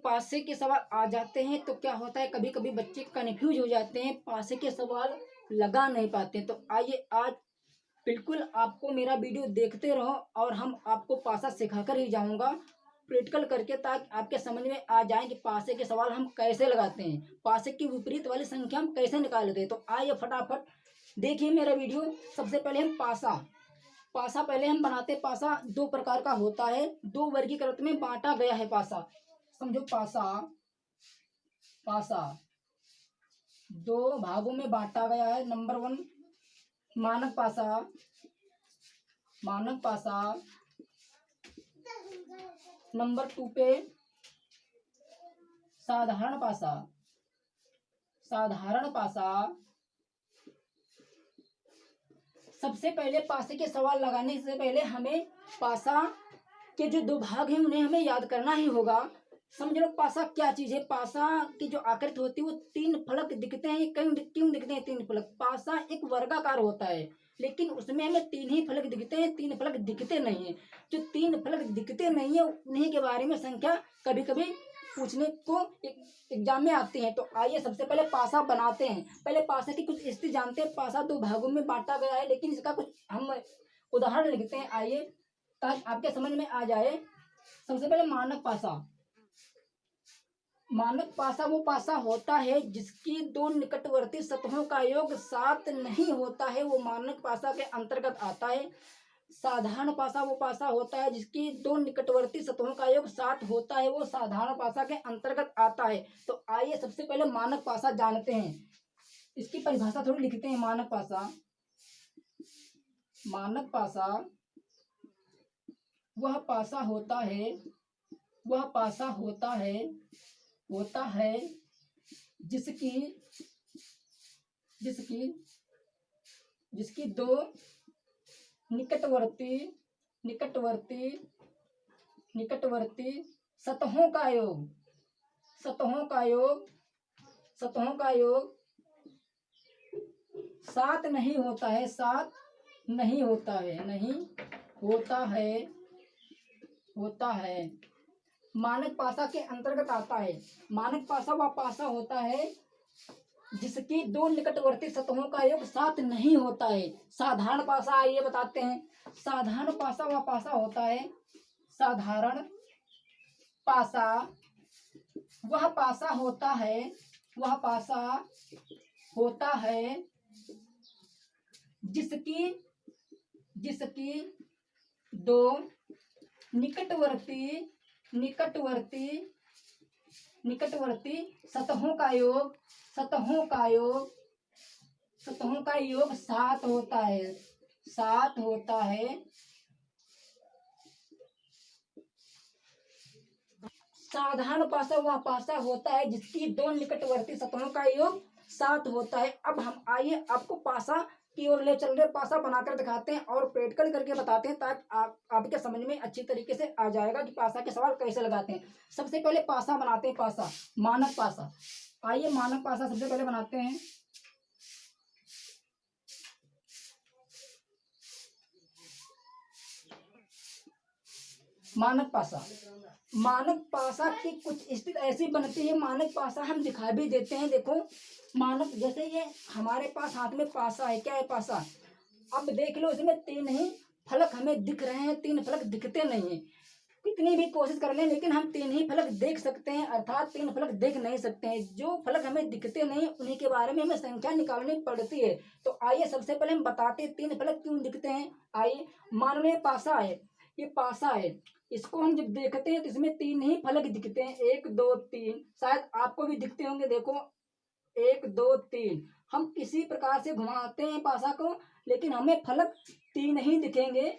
पासे के सवाल आ जाते हैं तो क्या होता है, कभी कभी बच्चे कन्फ्यूज हो जाते हैं, पासे के सवाल लगा नहीं पाते। तो आइए आज बिल्कुल आपको मेरा वीडियो देखते रहो और हम आपको पासा सिखाकर ही जाऊंगा प्रैक्टिकल करके, ताकि आपके समझ में आ जाए कि पासे के सवाल हम कैसे लगाते हैं, पासे की विपरीत वाली संख्या हम कैसे निकालते हैं। तो आइए फटाफट देखिए मेरा वीडियो। सबसे पहले हम पासा पासा पहले हम बनाते। पासा दो प्रकार का होता है, दो वर्गीकृत में बांटा गया है पासा। समझो पासा पासा दो भागों में बांटा गया है। नंबर 1 मानक पासा, मानक पासा। नंबर 2 पे साधारण पासा, साधारण पासा। सबसे पहले पासे के सवाल लगाने से पहले हमें पासा के जो दो भाग हैं उन्हें हमें याद करना ही होगा। समझ लो पासा क्या चीज है। पासा की जो आकृति होती है वो 3 फलक दिखते हैं। क्यों दिखते हैं 3 फलक? पासा एक वर्गाकार होता है लेकिन उसमें हमें 3 ही फलक दिखते हैं, 3 फलक दिखते नहीं है। जो 3 फलक दिखते नहीं है उन्हीं के बारे में संख्या कभी कभी पूछने को एग्जाम में आती है। तो आइए सबसे पहले पासा बनाते हैं। पहले पासा की कुछ स्थिति जानते हैं। पासा दो भागों में बांटा गया है लेकिन इसका कुछ हम उदाहरण लिखते हैं, आइए ताकि आपके समझ में आ जाए। सबसे पहले मानक पासा। मानक पासा वो पासा होता है जिसकी दो निकटवर्ती सतहों का योग 7 नहीं होता है, वो मानक पासा के अंतर्गत आता है। साधारण पासा वो पासा होता है जिसकी दो निकटवर्ती सतहों का योग 7 होता है, वो साधारण पासा के अंतर्गत आता है। तो आइए सबसे पहले मानक पासा जानते हैं। इसकी परिभाषा थोड़ी लिखते हैं। मानक पासा, मानक पासा वह पासा होता है, वह पासा होता है जिसकी जिसकी जिसकी दो निकटवर्ती निकटवर्ती निकटवर्ती सतहों का योग सतहों का योग सतहों का योग 7 नहीं होता है, 7 नहीं होता है, नहीं होता है मानक पासा के अंतर्गत आता है। मानक पासा वह पासा होता है जिसकी दो निकटवर्ती सतहों का योग 7 नहीं होता है। साधारण पासा आइए बताते हैं। साधारण पासा वह पासा होता है, साधारण पासा वह पासा होता है, वह पासा होता है जिसकी दो निकटवर्ती सतहों का योग 7 होता है, 7 होता है। साधारण पासा वह पासा होता है जिसकी दो निकटवर्ती सतहों का योग 7 होता है। अब हम आइए आपको पासा की ओर ले चल रहे, पासा बनाकर दिखाते हैं और प्रैक्टिकल करके बताते हैं, ताकि आपके समझ में अच्छी तरीके से आ जाएगा कि पासा के सवाल कैसे लगाते हैं। सबसे पहले पासा बनाते हैं। पासा मानक पासा, आइए मानक पासा सबसे पहले बनाते हैं। मानक पासा, मानक पासा की कुछ स्थिति ऐसी बनती है। मानक पासा हम दिखा भी देते हैं। देखो मानक, जैसे ये हमारे पास हाथ में पासा है, क्या है पासा? अब देख लो इसमें 3 ही फलक हमें दिख रहे हैं, 3 फलक दिखते नहीं है। कितनी भी कोशिश कर लें लेकिन हम 3 ही फलक देख सकते हैं, अर्थात 3 फलक देख नहीं सकते हैं। जो फलक हमें दिखते नहीं उन्हीं के बारे में हमें संख्या निकालनी पड़ती है। तो आइए सबसे पहले हम बताते हैं 3 फलक क्यों दिखते हैं। आइए मान लो ये पासा है, ये पासा है, इसको हम जब देखते हैं तो इसमें 3 ही फलक दिखते हैं, 1 2 3। शायद आपको भी दिखते होंगे, देखो 1 2 3। हम किसी प्रकार से घुमाते हैं पासा को लेकिन हमें फलक 3 ही दिखेंगे।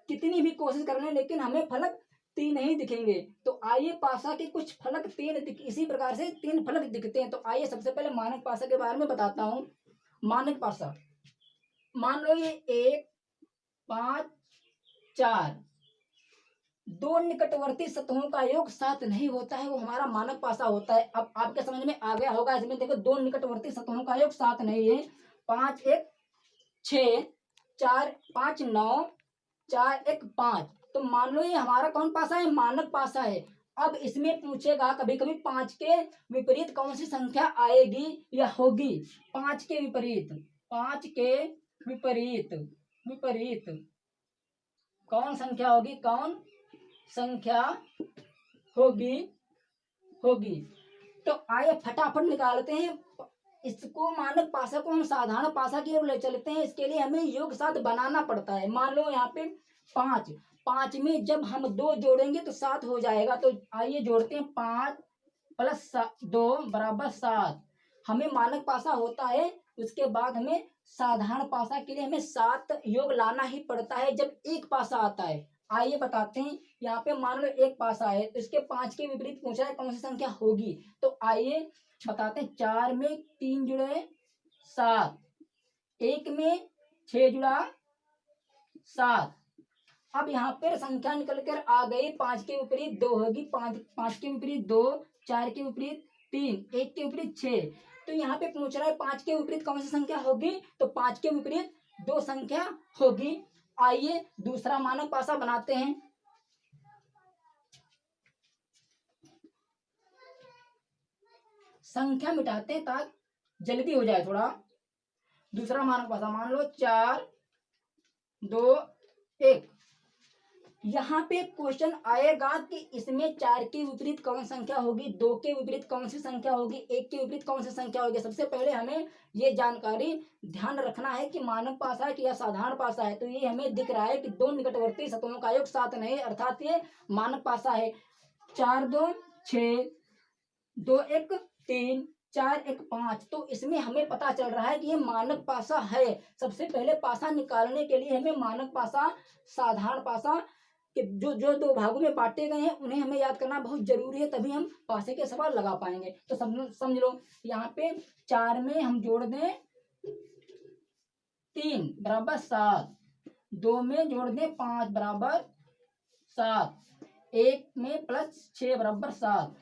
कितनी भी कोशिश कर लें लेकिन हमें फलक 3 ही दिखेंगे। तो आइए पासा के कुछ फलक 3 इसी प्रकार से 3 फलक दिखते हैं। तो आइए सबसे पहले मानक पासा के बारे में बताता हूँ। मानक पासा, मान लो ये 1 5 4, दो निकटवर्ती सतहों का योग 7 नहीं होता है, वो हमारा मानक पासा होता है। अब आपके समझ में आ गया होगा। इसमें देखो दो निकटवर्ती सतहों का योग 7 नहीं है। 5 1 6, 4 5 9, 4 1 5। तो मान लो ये हमारा कौन पासा है? मानक पासा है। अब इसमें पूछेगा कभी कभी 5 के विपरीत कौन सी संख्या आएगी या होगी। 5 के विपरीत, 5 के विपरीत, विपरीत कौन संख्या होगी, कौन संख्या होगी, होगी। तो आइए फटाफट निकालते हैं इसको। मानक पासा को हम साधारण पासा की ओर ले चलते हैं। इसके लिए हमें योग साथ बनाना पड़ता है। मान लो यहाँ पे 5, 5 में जब हम 2 जोड़ेंगे तो 7 हो जाएगा। तो आइए जोड़ते हैं, 5 प्लस 2 बराबर 7। हमें मानक पासा होता है, उसके बाद हमें साधारण पासा के लिए हमें 7 योग लाना ही पड़ता है जब एक पासा आता है। आइए बताते हैं, यहाँ पे मान लो एक पासा है तो इसके 5 के विपरीत पूछा है कौन सी संख्या होगी। तो आइए बताते हैं, 4 में 3 जुड़े 7, 1 में 6 जुड़ा 7। अब यहाँ पर संख्या निकल कर आ गई, 5 के विपरीत 2 होगी, 5 के विपरीत 2, 4 के विपरीत 3, 1 के विपरीत 6। तो यहाँ पे पूछ रहा है 5 के विपरीत कौन सी संख्या होगी। तो 5 के विपरीत 2 संख्या होगी। आइए दूसरा मानक पासा बनाते हैं। संख्या मिटाते हैं ताकि जल्दी हो जाए थोड़ा। दूसरा मानक पासा मान लो 4, 2, 1। यहाँ पे क्वेश्चन आएगा कि इसमें 4 के विपरीत कौन संख्या होगी, 2 के विपरीत कौन सी संख्या होगी, 1 के विपरीत कौन सी संख्या होगी। सबसे पहले हमें ये जानकारी ध्यान रखना है कि मानक पासा है कि या साधारण पासा है। तो ये हमें दिख रहा है कि 2 निकटवर्ती सतहों का योग 7 नहीं, अर्थात ये मानक पासा है। 4 2 6, 2 1 3, 4 1 5। तो इसमें हमें पता चल रहा है कि ये मानक पासा है। सबसे पहले पासा निकालने के लिए हमें मानक पासा, साधारण पासा कि जो जो 2 भागों में बांटे गए हैं उन्हें हमें याद करना बहुत जरूरी है, तभी हम पासे के सवाल लगा पाएंगे। तो समझ लो, यहाँ पे 4 में हम जोड़ दें 3 बराबर 7, 2 में जोड़ दें 5 बराबर 7, 1 में प्लस 6 बराबर 7।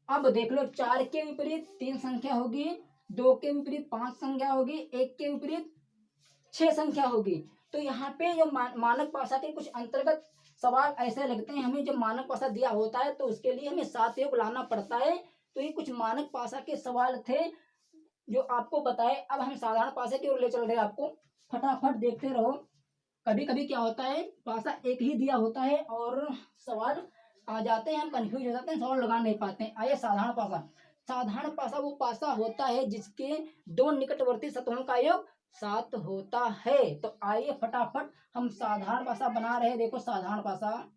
अब देख लो, 4 के विपरीत 3 संख्या होगी, 2 के विपरीत 5 संख्या होगी, 1 के विपरीत 6 संख्या होगी। तो यहाँ पे जो मानक पासा के कुछ अंतर्गत सवाल ऐसे लगते हैं, हमें जब मानक पासा दिया होता है तो उसके लिए हमें 7 योग लाना पड़ता है। तो ये कुछ मानक पासा के सवाल थे जो आपको बताए। अब हम साधारण पासे की ओर ले चल रहे हैं आपको, फटाफट देखते रहो। कभी कभी क्या होता है, पासा एक ही दिया होता है और सवाल आ जाते हैं, हम कंफ्यूज हो जाते हैं, सवाल लगा नहीं पाते हैं। आइए साधारण पासा। साधारण पासा वो पासा होता है जिसके 2 निकटवर्ती सतहों का योग 7 होता है। तो आइए फटाफट हम साधारण पासा बना रहे हैं। देखो साधारण पासा,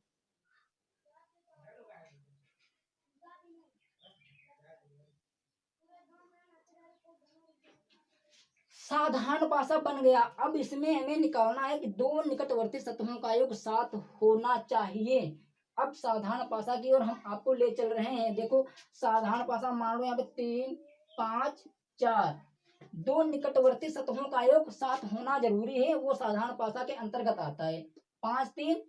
साधारण पासा बन गया। अब इसमें हमें निकालना है कि 2 निकटवर्ती सतहों का योग 7 होना चाहिए। अब साधारण पासा की ओर हम आपको ले चल रहे हैं। देखो साधारण पासा मान लो यहाँ पे 3 5 4, 2 निकटवर्ती सतहों का योग 7 होना जरूरी है, वो साधारण पासा के अंतर्गत आता है। 5 3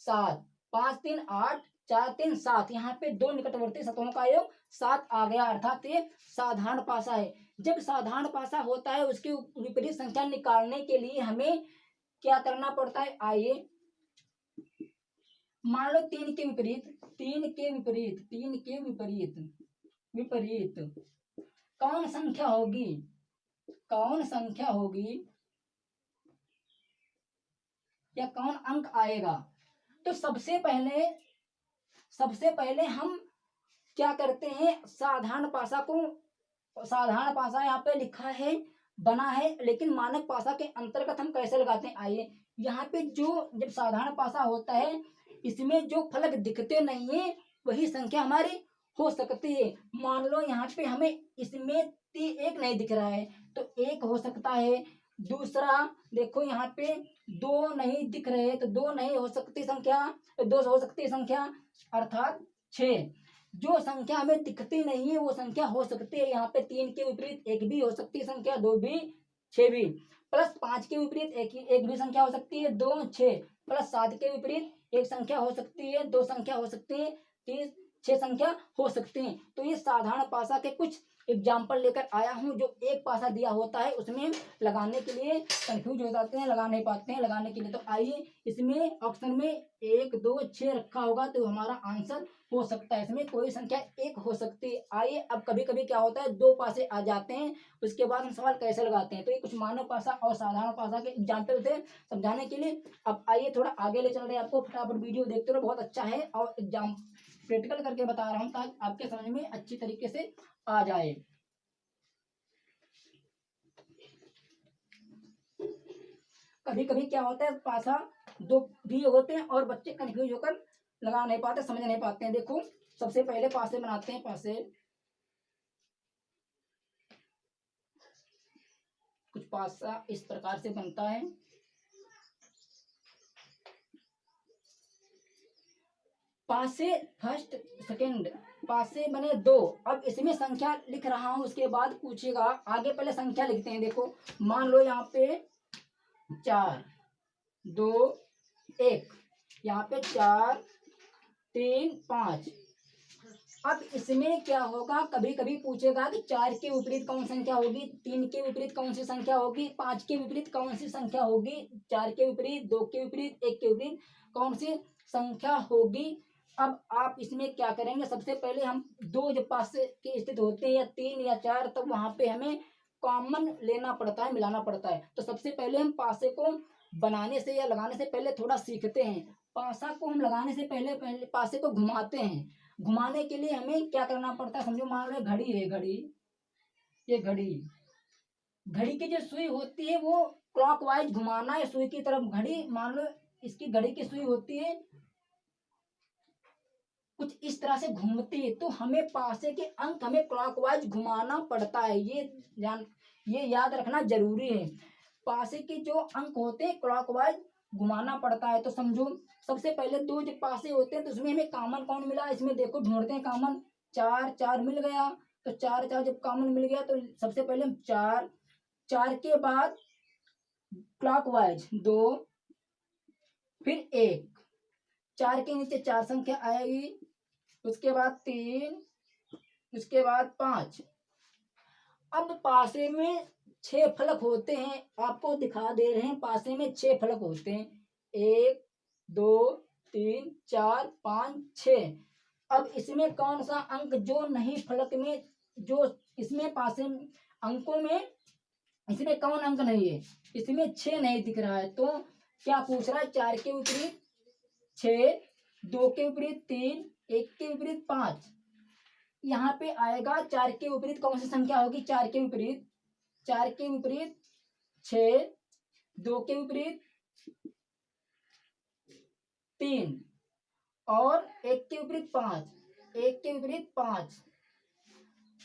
7, 5 3 8, 4 3 7। यहाँ पे 2 निकटवर्ती सतहों का योग 7 आ गया, अर्थात ये साधारण पासा है। जब साधारण पासा होता है उसकी विपरीत संख्या निकालने के लिए हमें क्या करना पड़ता है। आइए मान लो 3 के विपरीत, 3 के विपरीत, 3 के विपरीत, विपरीत कौन संख्या होगी, कौन संख्या होगी या कौन अंक आएगा। तो सबसे पहले हम क्या करते हैं, साधारण पासा को, साधारण पासा यहाँ पे लिखा है बना है, लेकिन मानक पासा के अंतर्गत हम कैसे लगाते हैं। आइए यहाँ पे जो जब साधारण पासा होता है इसमें जो फलक दिखते नहीं है वही संख्या हमारी हो सकती है। मान लो यहाँ पे हमें इसमें 1 नहीं दिख रहा है तो 1 हो सकता है। दूसरा देखो यहाँ पे 2 नहीं दिख रहे तो 2 नहीं हो सकती संख्या, 2 हो सकती है संख्या, अर्थात 6। जो संख्या हमें दिखती नहीं है वो संख्या हो सकती है। यहाँ पे 3 के विपरीत 1 भी हो सकती है संख्या, 2 भी 6 भी, प्लस 5 के विपरीत एक भी संख्या हो सकती है, 2 6, प्लस 7 के विपरीत 1 संख्या हो सकती है, 2 संख्या हो सकती है, 3 6 संख्या हो सकती है। तो ये साधारण पासा के कुछ एग्जाम्पल लेकर आया हूँ। जो एक पासा दिया होता है उसमें लगाने के लिए कंफ्यूज हो जाते हैं, लगा नहीं पाते हैं लगाने के लिए। तो आइए इसमें ऑप्शन में 1 2 6 रखा होगा तो हमारा आंसर हो सकता है, इसमें कोई संख्या एक हो सकती है। आइए अब कभी कभी क्या होता है, दो पासे आ जाते हैं, उसके बाद हम सवाल कैसे लगाते हैं। तो ये कुछ मानव पासा और साधारण पासा के एग्जाम्पल थे समझाने के लिए। अब आइए थोड़ा आगे ले चल रहे हैं आपको, फटाफट वीडियो देखते रहो, बहुत अच्छा है और एग्जाम प्रैक्टिकल करके बता रहा हूँ ताकि आपके समझ में अच्छी तरीके से आ जाए। कभी कभी क्या होता है, पासा दो दिए होते हैं और बच्चे कंफ्यूज होकर लगा नहीं पाते, समझ नहीं पाते हैं। देखो सबसे पहले पासे बनाते हैं। पासे कुछ पासा इस प्रकार से बनता है। पासे फर्स्ट सेकंड, पासे बने दो। अब इसमें संख्या लिख रहा हूं, उसके बाद पूछेगा आगे, पहले संख्या लिखते हैं। देखो मान लो यहाँ पे 4 2 1, यहाँ पे 4 3 5। अब इसमें क्या होगा, कभी कभी पूछेगा कि 4 के विपरीत कौन संख्या होगी, 3 के विपरीत कौन सी संख्या होगी, 5 के विपरीत कौन सी संख्या होगी, 4 के विपरीत, 2 के विपरीत, 1 के विपरीत कौन सी संख्या होगी। अब आप इसमें क्या करेंगे, सबसे पहले हम दो जब पास की स्थिति होते हैं या 3 या 4, तब वहां पे हमें कॉमन लेना पड़ता है, मिलाना पड़ता है। तो सबसे पहले हम पासे को बनाने से या लगाने से पहले थोड़ा सीखते हैं। पासा को हम लगाने से पहले पहले पासे को घुमाते हैं। घुमाने के लिए हमें क्या करना पड़ता है, समझो मान लो घड़ी है, घड़ी, ये घड़ी, घड़ी की जो सुई होती है वो क्लॉकवाइज घुमाना है सुई की तरफ। घड़ी मान लो इसकी घड़ी की सुई होती है कुछ इस तरह से घूमती है, तो हमें पासे के अंक हमें क्लॉकवाइज घुमाना पड़ता है। ये याद रखना जरूरी है। पासे के जो अंक होते हैं क्लॉकवाइज घुमाना पड़ता है। तो समझो सबसे पहले दो जब पासे होते हैं तो उसमें हमें कॉमन कौन मिला, इसमें देखो ढूंढते हैं कॉमन। 4 4 मिल गया, तो 4 4 जब कॉमन मिल गया तो सबसे पहले हम 4, 4 के बाद क्लॉकवाइज 2, फिर 1, 4 के नीचे 4 संख्या आएगी, उसके बाद 3, उसके बाद 5। अब पासे में 6 फलक होते हैं, आपको दिखा दे रहे हैं। पासे में 6 फलक होते हैं, 1 2 3 4 5 6। अब इसमें कौन सा अंक जो नहीं फलक में, जो इसमें पासे अंकों में इसमें कौन अंक नहीं है, इसमें 6 नहीं दिख रहा है। तो क्या पूछ रहा है, 4 के विपरीत 6, 2 के विपरीत 3, 1 के विपरीत 5। यहाँ पे आएगा 4 के विपरीत कौन सी संख्या होगी, 4 के विपरीत, 4 के विपरीत 6, 2 के विपरीत 3 और 1 के विपरीत 5, 1 के विपरीत 5।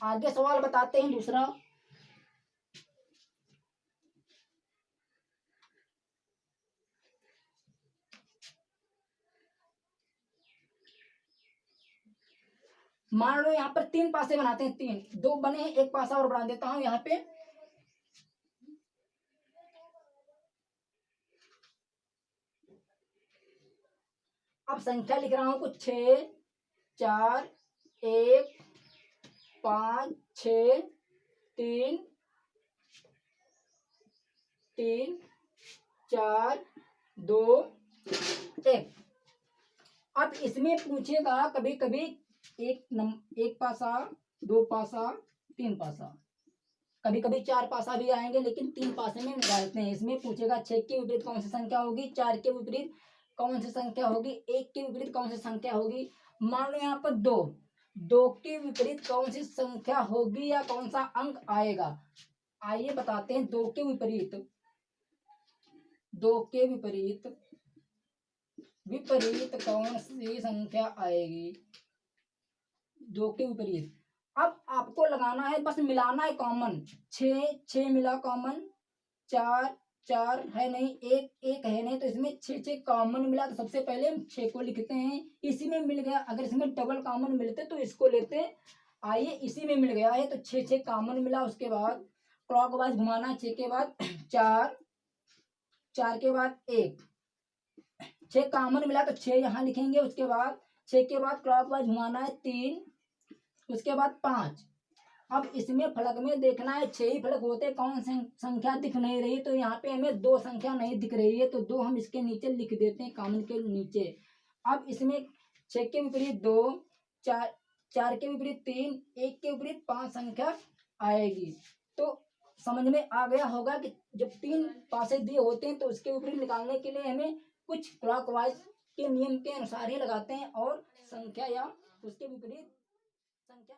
आगे सवाल बताते हैं दूसरा। मान लो यहाँ पर 3 पासे बनाते हैं, 3 2 बने हैं, एक पासा और बना देता हूं यहाँ पे। अब संख्या लिख रहा हूं कुछ 6 4 1 5 6 3 3 4 2 1। अब इसमें पूछेगा कभी कभी एक पासा, 2 पासा, 3 पासा, कभी कभी 4 पासा भी आएंगे, लेकिन 3 पासे में डालते हैं। इसमें पूछेगा 6 के विपरीत कौन सी संख्या होगी, 4 के विपरीत कौन सी संख्या होगी, 1 के विपरीत कौन सी संख्या होगी। मान लो यहाँ पर 2, 2 के विपरीत कौन सी संख्या होगी या कौन सा अंक आएगा। आइए बताते हैं, 2 के विपरीत, 2 के विपरीत विपरीत कौन सी संख्या आएगी, 2 के विपरीत। अब आपको लगाना है, बस मिलाना है कॉमन। 6 6 मिला कॉमन, 4 4 है नहीं, 1 1 है नहीं, तो इसमें 6 6 कॉमन मिला। तो सबसे पहले हम 6 को लिखते हैं, इसी में मिल गया। अगर इसमें डबल कॉमन मिलते तो इसको लेते। आइए इसी में मिल गया है तो 6 6 कॉमन मिला। उसके बाद क्लॉकवाइज घुमाना, 6 के बाद 4, 4 के बाद 1, 6 कॉमन मिला तो 6 यहाँ लिखेंगे। उसके बाद 6 के बाद क्लॉकवाइज घुमाना है 3, उसके बाद 5। अब इसमें फलक में देखना है, 6 ही फलक होते, कौन संख्या दिख नहीं रही। तो यहाँ पे हमें 2 संख्या नहीं दिख रही है, तो 2 हम इसके नीचे लिख देते हैं, कॉमन के नीचे। अब इसमें 6 के विपरीत 2, चार, 4 के विपरीत 3, 1 के विपरीत 5 संख्या आएगी। तो समझ में आ गया होगा कि जब 3 पासे दिए होते हैं तो उसके विपरीत निकालने के लिए हमें कुछ क्लॉकवाइज के नियम के अनुसार ही लगाते हैं और संख्या या उसके विपरीत संख्या